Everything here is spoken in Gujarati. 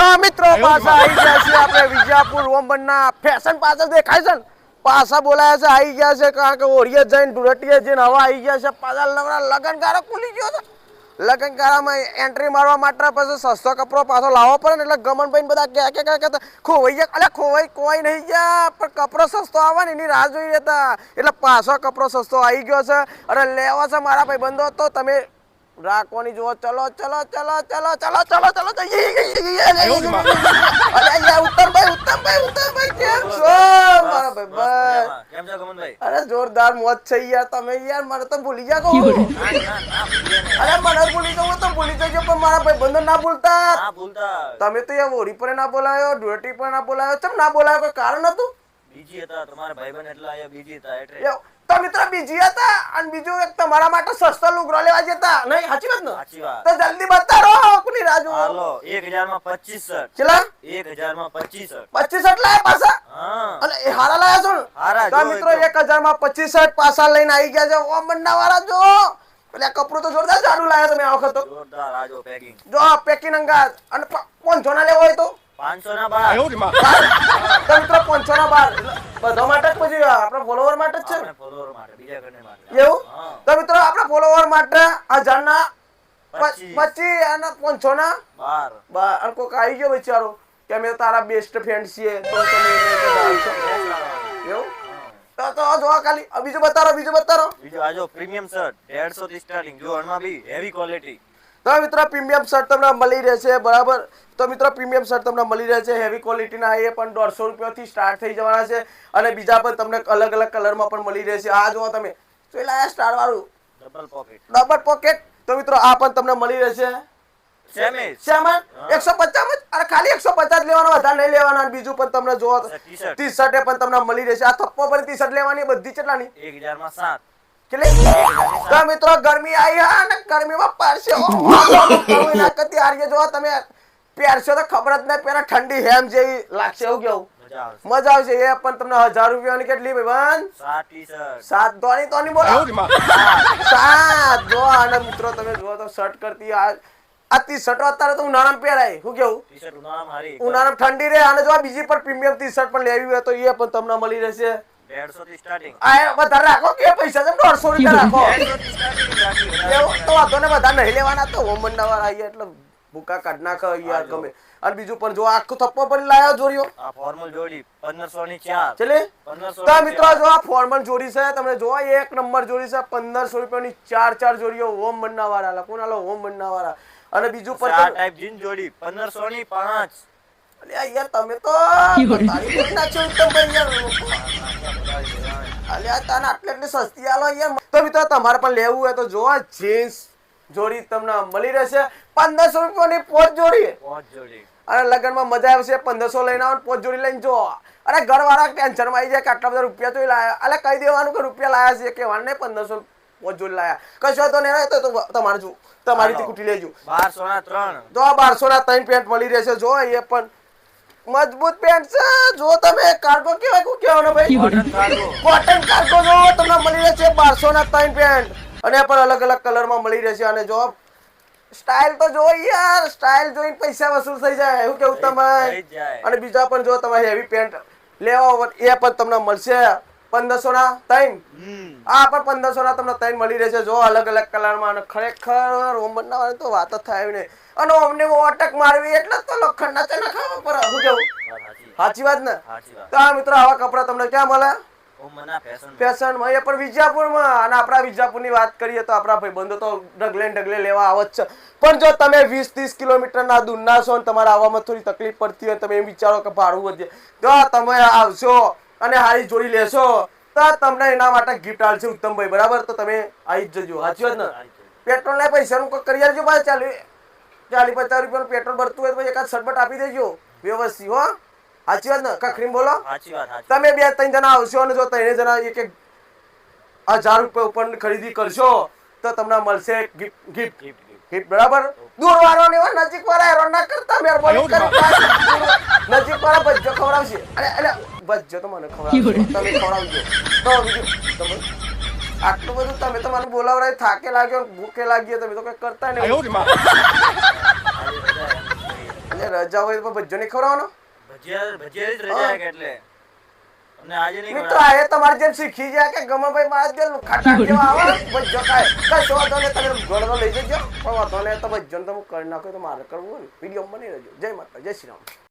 તો મિત્રો પાછા આવી ગયા છે આપણે વિજાપુર ઓમબનના ફેશન પાછળ દેખાય છે ને પાછા બોલાયા છે આવી ગયા છે કારણ કે ઓરિયત જઈને ડુરટીએ જઈને હવા આવી ગયા છે પાછા નવરા લગનગારો ખુલી ગયો છે લગનગારામાં એન્ટ્રી મારવા માટે પછી સસ્તો કપડો પાછો લાવવો પડે ને એટલે ગમનભાઈ બધા કે ખોવાઈ ગયા અલ્યા ખોવાઈ કોઈ નહીં ગયા પણ કપડો સસ્તો આવે ને એની રાહ જોઈ રહેતા એટલે પાછો કપડો સસ્તો આવી ગયો છે અને લેવો છે મારા ભાઈ બંધો તો તમે રાખવાની જો ચલો ચલો ચલો ચલો ચલો ચલો ચલો ઉત્તમભાઈ કેમ છો મારા ભાઈ કેમ છો ગમનભાઈ? અરે જોરદાર મોજ છે યાર તમે યાર મને તો ભૂલી ગયા કહો અરે મને ભૂલી જાવ તો ભૂલી જજો પણ મારા ભાઈ બંધો ના ભૂલતા હા ભૂલતા તમે તો યાર ઓરી પર ના બોલાયો ડોટી પર ના બોલાયો ચમ ના બોલાયો કોઈ કારણ હતું બીજી હતા તમારા ભાઈબંધ એટલા આયા બીજી હતા એટલે તો મિત્ર બીજી હતા અને બીજું એક તમારા માટે સસ્તો લુગડો લેવા જતા નહીં સાચી વાત ને સાચી વાત. તો જલ્દી બતાવો કોની રાજુ હાલો 1000 માં 25 શર્ટ ચલા 1000 માં 25 શર્ટ 25 શર્ટ લાયા પાછા હા અને એ હારા લાયા છો ને હારા તો જો મિત્રો એકદમ. 1000 માં 25 શર્ટ પાછા લઈને આવી ગયા છે ઓમ બંડા વાળા જો એટલે કપડું તો જોરદાર જાડું લાયા તમે આ વખત તો જોરદાર આજો પેકિંગ જો આ પેકિંગ અંગાત અને 500 ના લેવો હોય તો 500 ના બાર તો મિત્રો 500 ના બાર બધા માટે જ પછી આપણા ફોલોવર માટે જ છે ને આપણે ફોલોવર માટે બીજા કને માટે એવું હા. તો મિત્રો આપણા ફોલોવર માટે 1000 ના 25 25 અને 500 ના બાર અને કોક આવી ગયો બિચારો કે અમે તારા બેસ્ટ ફ્રેન્ડ છીએ તો તમે એવું તો જો ખાલી બીજું બતાવો બીજો આજો પ્રીમિયમ શર્ટ 150 થી સ્ટાર્ટિંગ જો અણમાં બી હેવી ક્વોલિટી તો મિત્રો પ્રીમિયમ શર્ટ તમને મળી રહેશે બરાબર તો મિત્રો પ્રીમિયમ શર્ટ તમને મળી રહેશે હેવી ક્વોલિટીના એ પણ 150 રૂપિયાથી સ્ટાર્ટ થઈ જવાના છે અને બીજા પણ તમને અલગ અલગ કલરમાં પણ મળી રહેશે આ જો તમે જોઈ લાયા સ્ટાર વાળું ડબલ પોકેટ તો મિત્રો આ પણ તમને મળી રહેશે સેમન 150 અરે ખાલી 150 લેવાનો વધારે નહીં લેવાના અને બીજું પણ તમને જો ટી-શર્ટ પણ તમને મળી રહેશે આ થપ્પો પર ટી-શર્ટ લેવાની બધી કેટલાની 1000 માં 7 કેટલી તો મિત્રો ગરમી આવી હા ને ગરમીમાં પારસે ના કતી આર્ય જો તમે પહેરશો તો ખબર જ નહીં પહેલા ઠંડી હેમ જેવી લાગશે એવું કેવું મજા આવશે એ પણ તમને 1000 રૂપિયાની કેટલી ભાઈ 7 ટી-શર્ટ 7 તોની બોલો 7 જો અને મિત્રો તમે જો તો શર્ટ કરતી આ ટી-શર્ટ અત્યારે તો ઉનાળામાં પહેરાય શું કેવું ટી-શર્ટ ઉનાળામાં હારી ઉનાળામાં ઠંડી રહે અને જો બીજી પણ પ્રીમિયમ ટી-શર્ટ પણ લેવી હોય તો એ પણ તમને મળી રહેશે 150 થી સ્ટાર્ટિંગ આ વધારે રાખો કે પૈસા છે 150 રૂપિયા રાખો 150 થી સ્ટાર્ટિંગ એવું તો વાંધો ને બધા નહીં લેવાના તો હોમંડા વાળા આયા એટલે ભૂકા કાઢ નાખો યાર ગમે અને બીજું પણ જો આખું થપ્પો પણ લાયો જોરિયો આ ફોર્મલ જોડી 1500 ની 4 ચલે 1500 તો મિત્રો જો આ ફોર્મલ જોડી છે તમે જો એક નંબર જોડી છે 1500 રૂપિયાની 4 જોડીઓ હોમંડા વાળા કોણ આલો હોમંડા વાળા અને બીજું પણ આ ટાઈપ જીન જોડી 1500 ની 5 અલ્યા યાર તમે તો તારી કરી નાખ્યો તો ભાઈ યાર અલ્યા તાને આટલી સસ્તી આલો યાર તો મિત્રો તમારે પણ લેવું હોય તો જો જીન્સ જોડી તમને મળી રહેશે 1500 રૂપિયાની પોચ જોડી અને લગનમાં મજા આવશે 1500 લઈને આવો પોચ જોડી લઈને જો અરે ઘરવાળા ટેન્શનમાં આવી જાય કે આટલા બધા રૂપિયા તો લાયા અલે કહી દેવાનું કે રૂપિયા લાયા છે કે વાન નહીં 1500 પોચ જોડી લાયા કશો તો નહીં તો તમારે જો તમારીથી કુટી લેજો 1200 ના 3 જો 1200 ના 3 પેન્ટ મળી રહેશે જો એ પણ મજબૂત પેન્ટ છે જો તમે કાર્ગો કેવાય કો કેવાનો ભાઈ કોટન કાર્ગો જો તમને મળી રહેશે 1200 ના 3 પેન્ટ અને પણ અલગ અલગ કલરમાં મળી રહેશે અને જો સ્ટાઇલ તો જો યાર સ્ટાઇલ જોઈને પૈસા વસૂલ થઈ જાય એવું કેવું તમે અને બીજા પણ જો તમે હેવી પેન્ટ લેવા હોય એ પણ તમને મળશે 1500 ના 3 આ પણ 1500 ના તમને 3 મળી રહેશે જો અલગ અલગ કલરમાં અને ખરેખર રોમનના વાળા તો વાત જ થાય ને અને અમને અટક મારવી એટલે તો લોખંડના ચના ખાવા પર હું કેવું સાચી વાત ને તો આ મિત્રો આવા કપડા તમને ક્યાં મળે ફેશન માં એ પણ વિજાપુરમાં અને આપણા વિજાપુરની વાત કરીએ તો આપણા ભાઈબંધો તો ડગલે લેવા આવે જ છે પણ જો તમે 20-30 કિલોમીટરના દૂરના છો અને તમારે આવવામાં થોડી તકલીફ પડતી હોય તમે એમ વિચારો કે ભાડું વધે તો તમે આવશો અને હારી જોડી લેશો તો તમને એના માટે ગિફ્ટ આવશે ઉત્તમભાઈ બરાબર તો તમે આવી જ જજો સાચી વાત ને પેટ્રોલ ના પૈસાનું કોઈ કરી આવજો ભાઈ 40-50 રૂપિયાનું પેટ્રોલ ભરતું હોય તો એકાદ શર્ટ આપી દેજો વ્યવસ્થિત હો સાચી વાત ને કખરીમ બોલો તમે 2-3 જણા આવશો અને જો 3 જણા એક 1000 રૂપિયા ઉપર ખરીદી કરશો તો તમને મળશે ગિફ્ટ બરાબર દૂર વાળો ને નજીક વાળા હેરાન ના કરતા મહેરબાની કરી નજીક વાળા બચ્ચો ખવડાવશે અરે બચ્ચો તો મને ખવડાવશે તમે ખવડાવજો તો આટલું બધું તમે તો મને બોલાવરાય થાકે લાગ્યો ભૂખે લાગ્યો તમે તો કઈ કરતા નહીં રજા હોય તો ભજ્જો નહીં ખવડાવવાનો ભજીયા જ રજા હે કે એટલે તમને આજે નહીં મિત્રો આ તમારે જેમ શીખી જાય કે ગમે ભાઈ મારા જેમ ખાટા જેવા આવે ભજ્જો ખાય કશો વાંધો નહીં તમે ઘોડો લઈ જજો પણ વાંધો નહીં તો ભજ્જો ને તમે કરી નાખો તો મારે કરવું હોય ને વિડીયો બની રહેજો જય માતા જય શ્રી રામ